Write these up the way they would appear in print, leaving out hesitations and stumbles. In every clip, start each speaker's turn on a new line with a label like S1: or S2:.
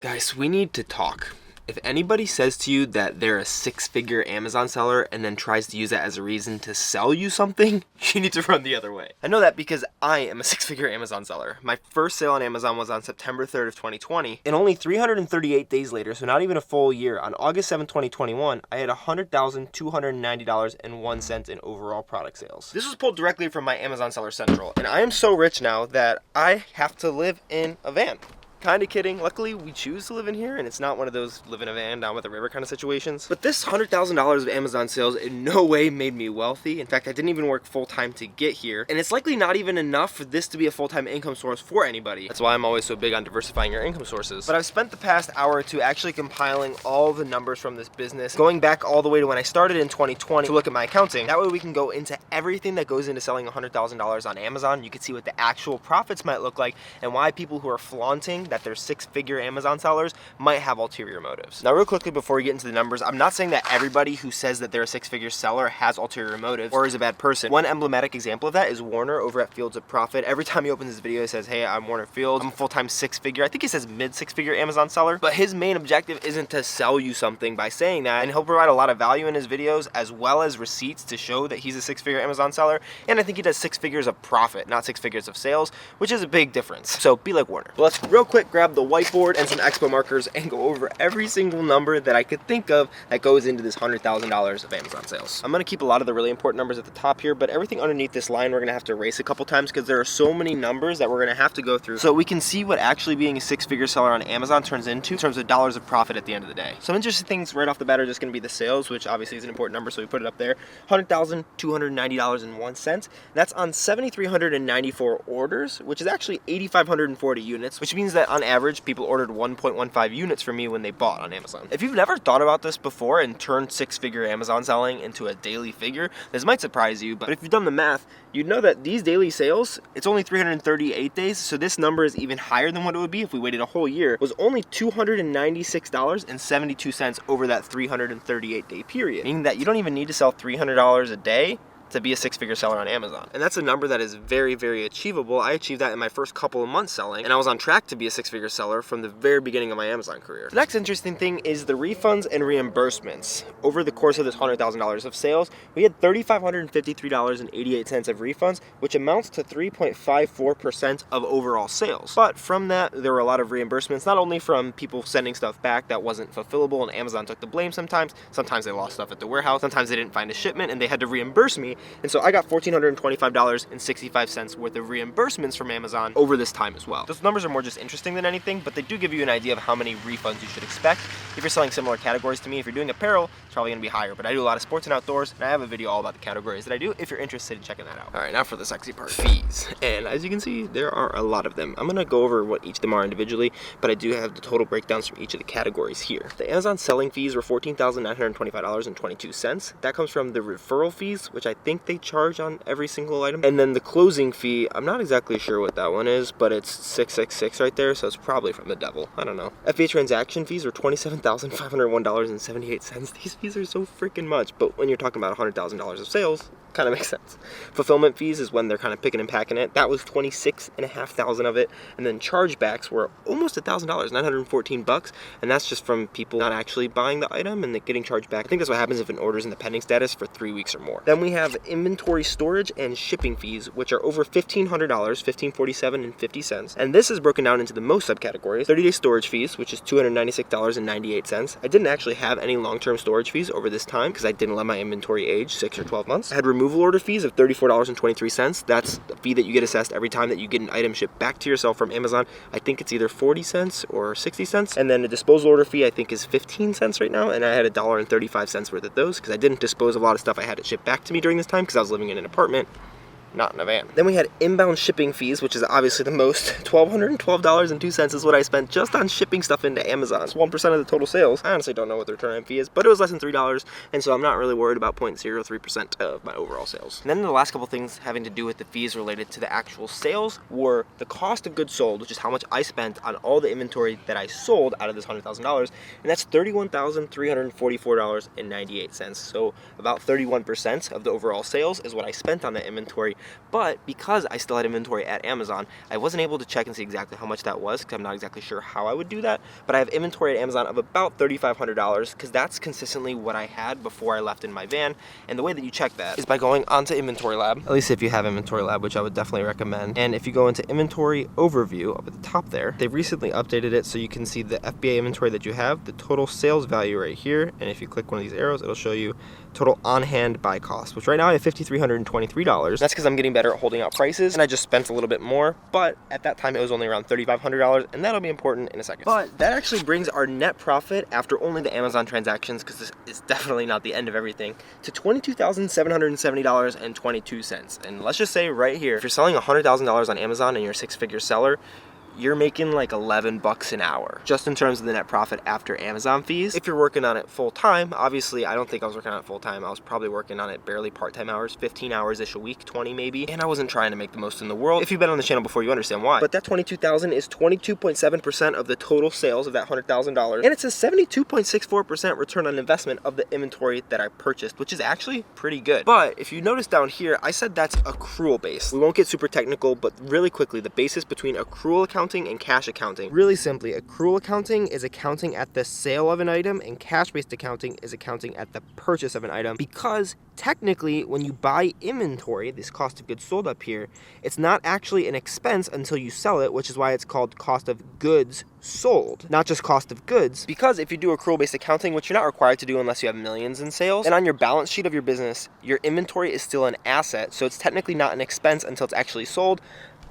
S1: Guys, we need to talk. If anybody says to you that they're a six-figure Amazon seller and then tries to use that as a reason to sell you something, you need to run the other way. I know that because I am a six-figure Amazon seller. My first sale on Amazon was on September 3rd of 2020, and only 338 days later, so not even a full year, on August 7th, 2021, I had $100,290.01 in overall product sales. This was pulled directly from my Amazon Seller Central, and I am so rich now that I have to live in a van. Kind of kidding. Luckily, we choose to live in here, and it's not one of those live in a van down with the river kind of situations. But this $100,000 of Amazon sales in no way made me wealthy. In fact, I didn't even work full-time to get here. And it's likely not even enough for this to be a full-time income source for anybody. That's why I'm always so big on diversifying your income sources. But I've spent the past hour or two actually compiling all the numbers from this business, going back all the way to when I started in 2020 to look at my accounting. That way we can go into everything that goes into selling $100,000 on Amazon. You can see what the actual profits might look like and why people who are flaunting that they're six-figure Amazon sellers might have ulterior motives. Now, real quickly before we get into the numbers, I'm not saying that everybody who says that they're a six-figure seller has ulterior motives or is a bad person. One emblematic example of that is Warner over at Fields of Profit. Every time he opens his video, he says, "Hey, I'm Warner Fields. I'm a full-time six-figure." I think he says mid-six-figure Amazon seller, but his main objective isn't to sell you something by saying that, and he'll provide a lot of value in his videos as well as receipts to show that he's a six-figure Amazon seller, and I think he does six figures of profit, not six figures of sales, which is a big difference. So be like Warner. But let's real quick grab the whiteboard and some expo markers and go over every single number that I could think of that goes into this $100,000 of Amazon sales. I'm going to keep a lot of the really important numbers at the top here, but everything underneath this line we're going to have to erase a couple times because there are so many numbers that we're going to have to go through so we can see what actually being a six-figure seller on Amazon turns into in terms of dollars of profit at the end of the day. Some interesting things right off the bat are just going to be the sales, which obviously is an important number, so we put it up there. $100,290.01. That's on 7,394 orders, which is actually 8,540 units, which means that on average, people ordered 1.15 units from me when they bought on Amazon. If you've never thought about this before and turned six-figure Amazon selling into a daily figure, this might surprise you, but if you've done the math, you'd know that these daily sales, it's only 338 days, so this number is even higher than what it would be if we waited a whole year, was only $296.72 over that 338-day period, meaning that you don't even need to sell $300 a day to be a six-figure seller on Amazon. And that's a number that is very, very achievable. I achieved that in my first couple of months selling, and I was on track to be a six-figure seller from the very beginning of my Amazon career. The next interesting thing is the refunds and reimbursements. Over the course of this $100,000 of sales, we had $3,553.88 of refunds, which amounts to 3.54% of overall sales. But from that, there were a lot of reimbursements, not only from people sending stuff back that wasn't fulfillable, and Amazon took the blame sometimes they lost stuff at the warehouse, sometimes they didn't find a shipment, and they had to reimburse me. And so I got $1,425.65 worth of reimbursements from Amazon over this time as well. Those numbers are more just interesting than anything, but they do give you an idea of how many refunds you should expect. If you're selling similar categories to me, if you're doing apparel, it's probably gonna be higher, but I do a lot of sports and outdoors, and I have a video all about the categories that I do if you're interested in checking that out. All right, now for the sexy part, fees. And as you can see, there are a lot of them. I'm gonna go over what each of them are individually, but I do have the total breakdowns from each of the categories here. The Amazon selling fees were $14,925.22. That comes from the referral fees, which I think they charge on every single item. And then the closing fee, I'm not exactly sure what that one is, but it's 666 right there, so it's probably from the devil. I don't know. FBA transaction fees are $27,501.78. These fees are so freaking much, but when you're talking about $100,000 of sales, kind of makes sense. Fulfillment fees is when they're kind of picking and packing it. That was $26,500 of it. And then chargebacks were almost $1,000, $914, and that's just from people not actually buying the item and getting charged back. I think that's what happens if an order's in the pending status for 3 weeks or more. Then we have inventory storage and shipping fees, which are over $1,500, $1,547.50. And this is broken down into the most subcategories. 30-day storage fees, which is $296.98. I didn't actually have any long-term storage fees over this time because I didn't let my inventory age 6 or 12 months. I had removal order fees of $34.23. That's the fee that you get assessed every time that you get an item shipped back to yourself from Amazon. I think it's either 40 cents or 60 cents. And then the disposal order fee I think is 15 cents right now, and I had $1.35 worth of those because I didn't dispose of a lot of stuff I had it shipped back to me during this time because I was living in an apartment, not in a van. Then we had inbound shipping fees, which is obviously the most. $1,212.02 is what I spent just on shipping stuff into Amazon. It's 1% of the total sales. I honestly don't know what the return fee is, but it was less than $3, and so I'm not really worried about 0.03% of my overall sales. And then the last couple things having to do with the fees related to the actual sales were the cost of goods sold, which is how much I spent on all the inventory that I sold out of this $100,000, and that's $31,344.98. So about 31% of the overall sales is what I spent on that inventory But because I still had inventory at Amazon, I wasn't able to check and see exactly how much that was because I'm not exactly sure how I would do that. But I have inventory at Amazon of about $3,500 because that's consistently what I had before I left in my van. And the way that you check that is by going onto Inventory Lab, at least if you have Inventory Lab, which I would definitely recommend. And if you go into Inventory Overview up at the top there, they've recently updated it so you can see the FBA inventory that you have, the total sales value right here. And if you click one of these arrows, it'll show you total on-hand buy cost, which right now I have $5,323. That's because I'm getting better at holding out prices and I just spent a little bit more, but at that time it was only around $3,500, and that'll be important in a second. But that actually brings our net profit after only the Amazon transactions, because this is definitely not the end of everything, to $22,770.22. And let's just say right here, if you're selling $100,000 on Amazon and you're a six-figure seller, you're making like 11 bucks an hour, just in terms of the net profit after Amazon fees. If you're working on it full time, obviously I don't think I was working on it full time. I was probably working on it barely part-time hours, 15 hours-ish a week, 20 maybe. And I wasn't trying to make the most in the world. If you've been on the channel before, you understand why. But that $22,000 is 22.7% of the total sales of that $100,000. And it's a 72.64% return on investment of the inventory that I purchased, which is actually pretty good. But if you notice down here, I said that's accrual based. We won't get super technical, but really quickly, the basis between accrual accounting and cash accounting. Really simply, accrual accounting is accounting at the sale of an item, and cash-based accounting is accounting at the purchase of an item, because technically when you buy inventory, this cost of goods sold up here, it's not actually an expense until you sell it, which is why it's called cost of goods sold, not just cost of goods. Because if you do accrual-based accounting, which you're not required to do unless you have millions in sales, and on your balance sheet of your business, your inventory is still an asset, so it's technically not an expense until it's actually sold.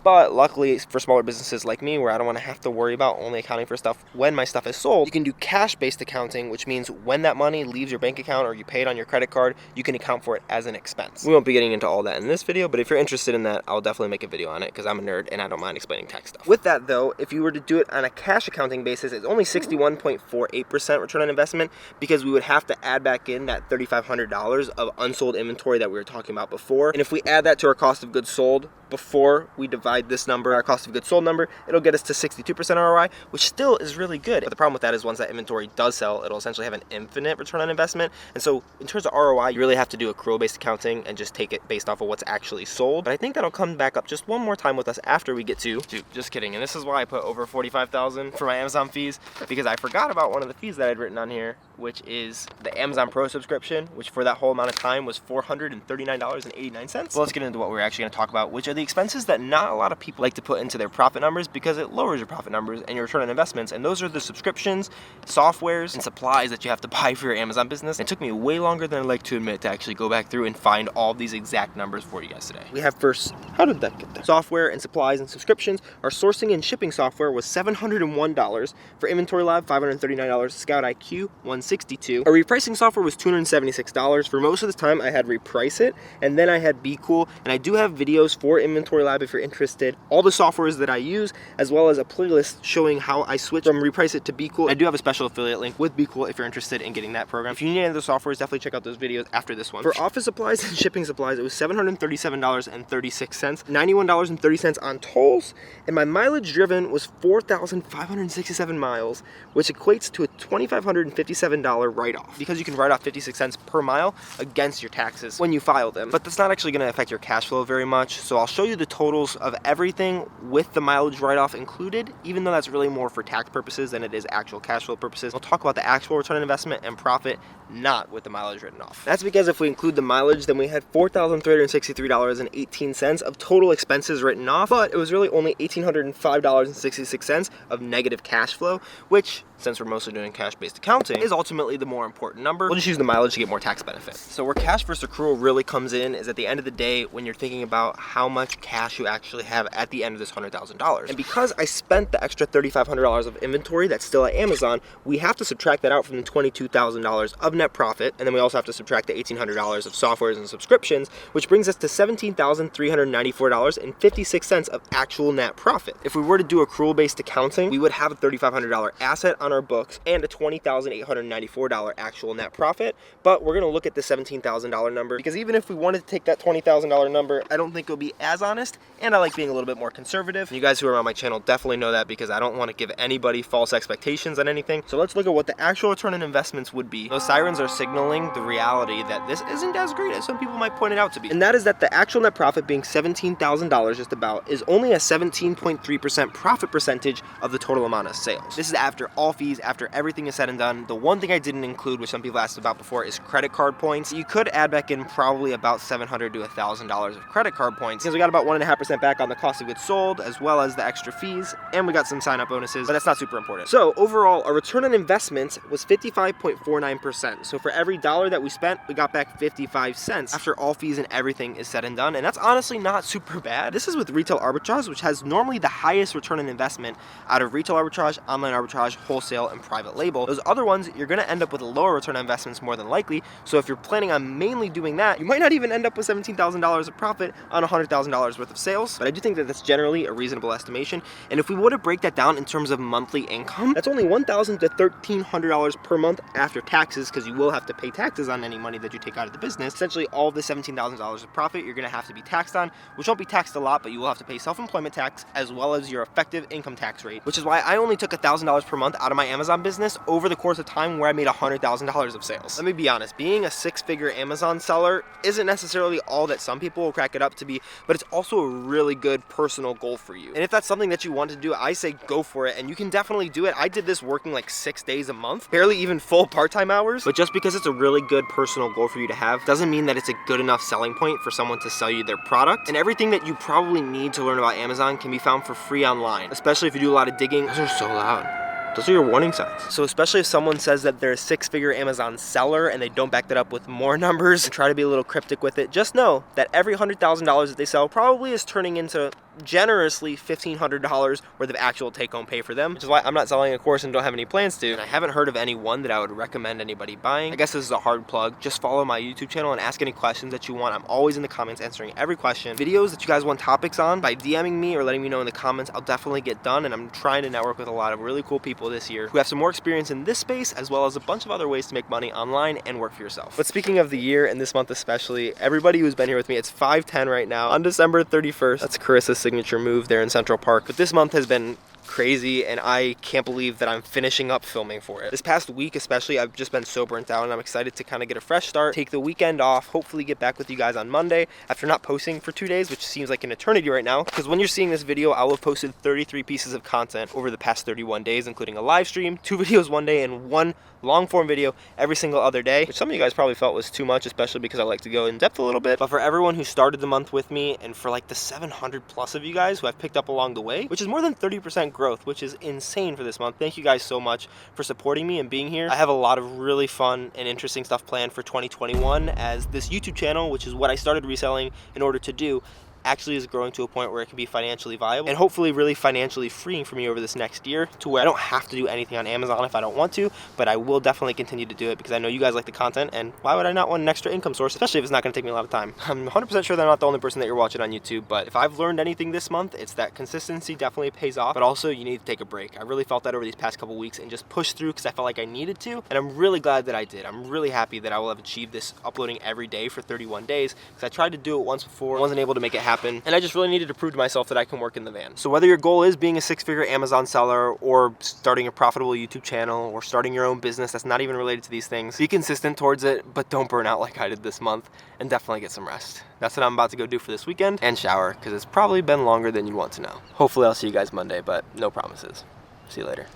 S1: But luckily for smaller businesses like me, where I don't want to have to worry about only accounting for stuff when my stuff is sold, you can do cash-based accounting, which means when that money leaves your bank account or you pay it on your credit card, you can account for it as an expense. We won't be getting into all that in this video, but if you're interested in that, I'll definitely make a video on it because I'm a nerd and I don't mind explaining tax stuff. With that though, if you were to do it on a cash accounting basis, it's only 61.48% return on investment, because we would have to add back in that $3,500 of unsold inventory that we were talking about before. And if we add that to our cost of goods sold before we divide this number, our cost of goods sold number, it'll get us to 62% ROI, which still is really good. But the problem with that is once that inventory does sell, it'll essentially have an infinite return on investment. And so in terms of ROI, you really have to do accrual-based accounting and just take it based off of what's actually sold. But I think that'll come back up just one more time with us after we get to, just kidding. And this is why I put over $45,000 for my Amazon fees, because I forgot about one of the fees that I'd written on here, which is the Amazon Pro subscription, which for that whole amount of time was $439.89. Well, let's get into what we're actually going to talk about, which are the expenses that not a lot of people like to put into their profit numbers because it lowers your profit numbers and your return on investments. And those are the subscriptions, softwares, and supplies that you have to buy for your Amazon business. It took me way longer than I'd like to admit to actually go back through and find all these exact numbers for you guys today. We have first, how did that get there? Software and supplies and subscriptions. Our sourcing and shipping software was $701. For Inventory Lab, $539. Scout IQ, $162. Our repricing software was $276. For most of this time, I had Reprice It, and then I had Be Cool. And I do have videos for Inventory Lab if you're interested. All the softwares that I use, as well as a playlist showing how I switched from Reprice It to Be Cool. I do have a special affiliate link with Be Cool if you're interested in getting that program. If you need any of the softwares, definitely check out those videos after this one. For office supplies and shipping supplies, it was $737.36, $91.30 on tolls, and my mileage driven was 4,567 miles, which equates to a $2,557 write-off, because you can write off 56 cents per mile against your taxes when you file them. But that's not actually going to affect your cash flow very much, so I'll show you the totals of everything with the mileage write-off included, even though that's really more for tax purposes than it is actual cash flow purposes. We'll talk about the actual return on investment and profit, not with the mileage written off. That's because if we include the mileage, then we had $4,363.18 of total expenses written off, but it was really only $1,805.66 of negative cash flow, which, since we're mostly doing cash-based accounting, is ultimately the more important number. We'll just use the mileage to get more tax benefit. So where cash versus accrual really comes in is at the end of the day when you're thinking about how much cash you actually have at the end of this $100,000. And because I spent the extra $3,500 of inventory that's still at Amazon, we have to subtract that out from the $22,000 of net profit, and then we also have to subtract the $1,800 of softwares and subscriptions, which brings us to $17,394.56 of actual net profit. If we were to do accrual-based accounting, we would have a $3,500 asset on our books and a $20,894 actual net profit, but we're going to look at the $17,000 number, because even if we wanted to take that $20,000 number, I don't think it'll be as honest, and I like being a little bit more conservative. You guys who are on my channel definitely know that because I don't want to give anybody false expectations on anything. So let's look at what the actual return on investments would be. Those sirens are signaling the reality that this isn't as great as some people might point it out to be. And that is that the actual net profit being $17,000 just about is only a 17.3% profit percentage of the total amount of sales. This is after all fees, after everything is said and done. The one thing I didn't include, which some people asked about before, is credit card points. You could add back in probably about $700 to $1,000 of credit card points because we got about 1.5% back on the cost of goods sold as well as the extra fees, and we got some sign-up bonuses, but that's not super important. So overall, our return on investment was 55.49%. So for every dollar that we spent, we got back 55 cents after all fees and everything is said and done, and that's honestly not super bad. This is with retail arbitrage, which has normally the highest return on investment out of retail arbitrage, online arbitrage, wholesale, and private label. Those other ones, you're gonna end up with a lower return on investments more than likely. So if you're planning on mainly doing that, you might not even end up with $17,000 of profit on $100,000 worth of sales. But I do think that that's generally a reasonable estimation. And if we were to break that down in terms of monthly income, that's only $1,000 to $1,300 per month after taxes, because you will have to pay taxes on any money that you take out of the business. Essentially, all of the $17,000 of profit you're gonna have to be taxed on, which won't be taxed a lot, but you will have to pay self-employment tax as well as your effective income tax rate, which is why I only took $1,000 per month out of my Amazon business over the course of time where I made $100,000 of sales. Let me be honest, being a six-figure Amazon seller isn't necessarily all that some people will crack it up to be, but it's also a really good personal goal for you. And if that's something that you want to do, I say go for it, and you can definitely do it. I did this working like 6 days a month, barely even full part-time hours, but just because it's a really good personal goal for you to have doesn't mean that it's a good enough selling point for someone to sell you their product. And everything that you probably need to learn about Amazon can be found for free online, especially if you do a lot of digging. Those are so loud. Those are your warning signs. So especially if someone says that they're a six-figure Amazon seller and they don't back that up with more numbers and try to be a little cryptic with it, just know that every $100,000 that they sell probably is turning into generously $1,500 worth of actual take-home pay for them, which is why I'm not selling a course and don't have any plans to. And I haven't heard of any one that I would recommend anybody buying. I guess this is a hard plug. Just follow my YouTube channel and ask any questions that you want. I'm always in the comments answering every question. Videos that you guys want topics on, by DMing me or letting me know in the comments, I'll definitely get done. And I'm trying to network with a lot of really cool people this year who have some more experience in this space, as well as a bunch of other ways to make money online and work for yourself. But speaking of the year and this month especially, everybody who's been here with me, it's 5/10 right now on December 31st. That's Carissa's signature move there in Central Park. But this month has been crazy, and I can't believe that I'm finishing up filming for it. This past week especially, I've just been so burnt out, and I'm excited to kind of get a fresh start, take the weekend off, hopefully get back with you guys on Monday after not posting for 2 days, which seems like an eternity right now, because when you're seeing this video, I will have posted 33 pieces of content over the past 31 days, including a live stream, 2 videos one day, and 1 long form video every single other day, which some of you guys probably felt was too much, especially because I like to go in depth a little bit. But for everyone who started the month with me, and for like the 700 plus of you guys who I've picked up along the way, which is more than 30% growth, which is insane for this month. Thank you guys so much for supporting me and being here. I have a lot of really fun and interesting stuff planned for 2021, as this YouTube channel, which is what I started reselling in order to do, actually is growing to a point where it can be financially viable and hopefully really financially freeing for me over this next year, to where I don't have to do anything on Amazon if I don't want to, but I will definitely continue to do it because I know you guys like the content, and why would I not want an extra income source, especially if it's not going to take me a lot of time. I'm 100% sure that I'm not the only person that you're watching on YouTube, but if I've learned anything this month, it's that consistency definitely pays off, but also you need to take a break. I really felt that over these past couple weeks and just push through because I felt like I needed to, and I'm really glad that I did. I'm really happy that I will have achieved this uploading every day for 31 days because I tried to do it once before, wasn't able to make it happen, and I just really needed to prove to myself that I can work in the van. So whether your goal is being a six-figure Amazon seller, or starting a profitable YouTube channel, or starting your own business that's not even related to these things, be consistent towards it, but don't burn out like I did this month, and definitely get some rest. That's what I'm about to go do for this weekend, and shower, because it's probably been longer than you'd want to know. Hopefully I'll see you guys Monday, but no promises. See you later.